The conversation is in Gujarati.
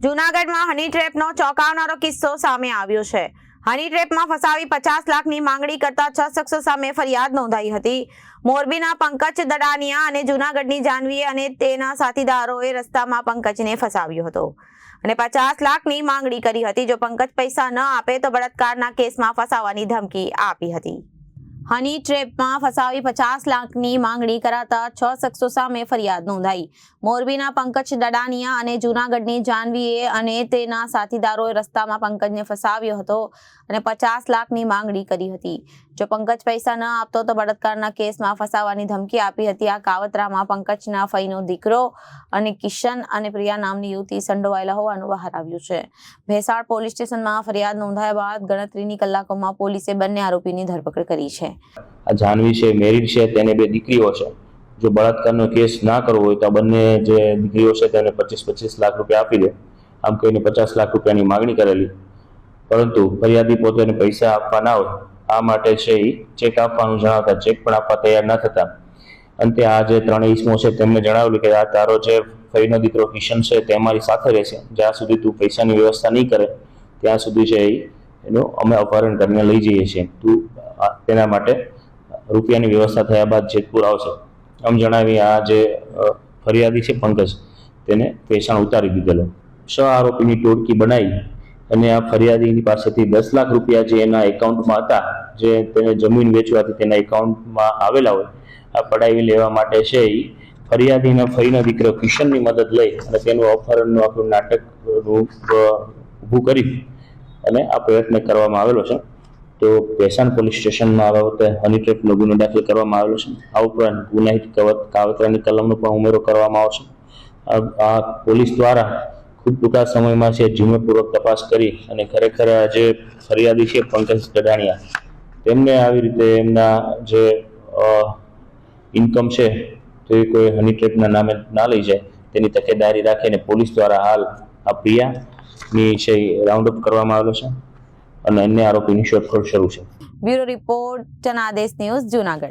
જૂનાગઢમાં હની ટ્રેપનો ચોંકાવનારો કિસ્સો સામે આવ્યો છે। હની ટ્રેપમાં ફસાવી 50 લાખની માંગણી કરતા 6 શખ્સો સામે ફરિયાદ નોંધાઈ હતી। મોરબીના પંકજ દડાનિયા અને જૂનાગઢની જાનવી અને તેના સાથીદારોએ રસ્તામાં પંકજને ફસાવ્યો હતો અને 50 લાખની માંગણી કરી હતી। જો પંકજ પૈસા ન આપે તો બળાત્કારના કેસમાં ફસાવવાની ધમકી આપી હતી। હની ટ્રેપમાં ફસાવી 50 લાખની માંગણી કરાતા 6 શખ્સો સામે ફરિયાદ નોંધાઈ। મોરબીના પંકજ દડાનિયા અને જૂનાગઢની જાનવીએ અને તેના સાથીદારોએ રસ્તામાં પંકજને ફસાવ્યો હતો અને 50 લાખની માંગણી કરી હતી। જો પંકજ પૈસા ન આપતો તો બળાત્કારના કેસમાં ફસાવવાની ધમકી આપી હતી। આ કાવતરામાં પંકજના ફઈનો દીકરો અને કિશન અને પ્રિયા નામની યુવતી સંડોવાયેલા હોવાનું બહાર આવ્યું છે। ભેસાળ પોલીસ સ્ટેશનમાં ફરિયાદ નોંધાયા બાદ ગણતરીની કલાકોમાં પોલીસે બંને આરોપીની ધરપકડ કરી છે। આ જાનવી છે, મેરિડ છે, તેને 2 દીકરીઓ છે। જો બળાત્કારનો કેસ ના કરવો હોય તો આ બંને જે દીકરીઓ છે તેને 25 લાખ રૂપિયા આપી દે, આમ કહીને 50 લાખ રૂપિયાની માગણી કરેલી, પરંતુ ફરિયાદી પોતાને પૈસા આપવા ના હોય આ માટે છે એ ચેક આપવાનું જણાવતા ચેક પણ આપવા તૈયાર ન થતા અંતે આ જે 3 ઈસમો છે તેમને જણાવેલું કે આ તારો જે ફઈનો દીકરો કિશન છે તે અમારી સાથે રહેશે, જ્યાં સુધી તું પૈસાની વ્યવસ્થા નહીં કરે ત્યાં સુધી છે એનું અમે અપહરણ કરીને લઈ જઈએ છીએ, તું તેના માટે રૂપિયાની વ્યવસ્થા થયા બાદ જેતપુર આવશે આમ જણાવી આ જે ફરિયાદી છે પંકજ તેને પેશાણ ઉતારી દીધેલો। 6 આરોપીની ટોળકી બનાવી અને આ ફરિયાદીની પાસેથી 10 લાખ રૂપિયા જે એના એકાઉન્ટમાં હતા, જે તેને જમીન વેચવાથી તેના એકાઉન્ટમાં આવેલા હોય, આ પડાવી લેવા માટે છે એ ફરિયાદીના ફઈનો દીકરો કિશનની મદદ લઈ અને તેનું અપહરણનું આખું નાટક ઊભું કરી અને આ પ્રયત્ન કરવામાં આવેલો છે। તો ભેસાણ પોલીસ સ્ટેશનમાં આ બાબતે હની ટ્રેપનો ગુનો દાખલ કરવામાં આવેલો છે। આ ઉપરાંત ગુનાહિત કાવતરાની કલમનો પણ ઉમેરો કરવામાં આવશે। આ પોલીસ દ્વારા ખૂબ ટૂંકા સમયમાં છે ઝીણવટપૂર્વક તપાસ કરી અને ખરેખર જે ફરિયાદી છે પંકજ દડાનિયા તેમને આવી રીતે એમના જે ઇન્કમ છે તો એ કોઈ હની ટ્રેપના નામે ના લઈ જાય તેની તકેદારી રાખીને પોલીસ દ્વારા હાલ આ પ્રિયાની છે રાઉન્ડ અપ કરવામાં આવેલો છે અને અન્ય આરોપીની શોધખોળ શરૂ છે। Bureau report Janadesh news, Junagadh.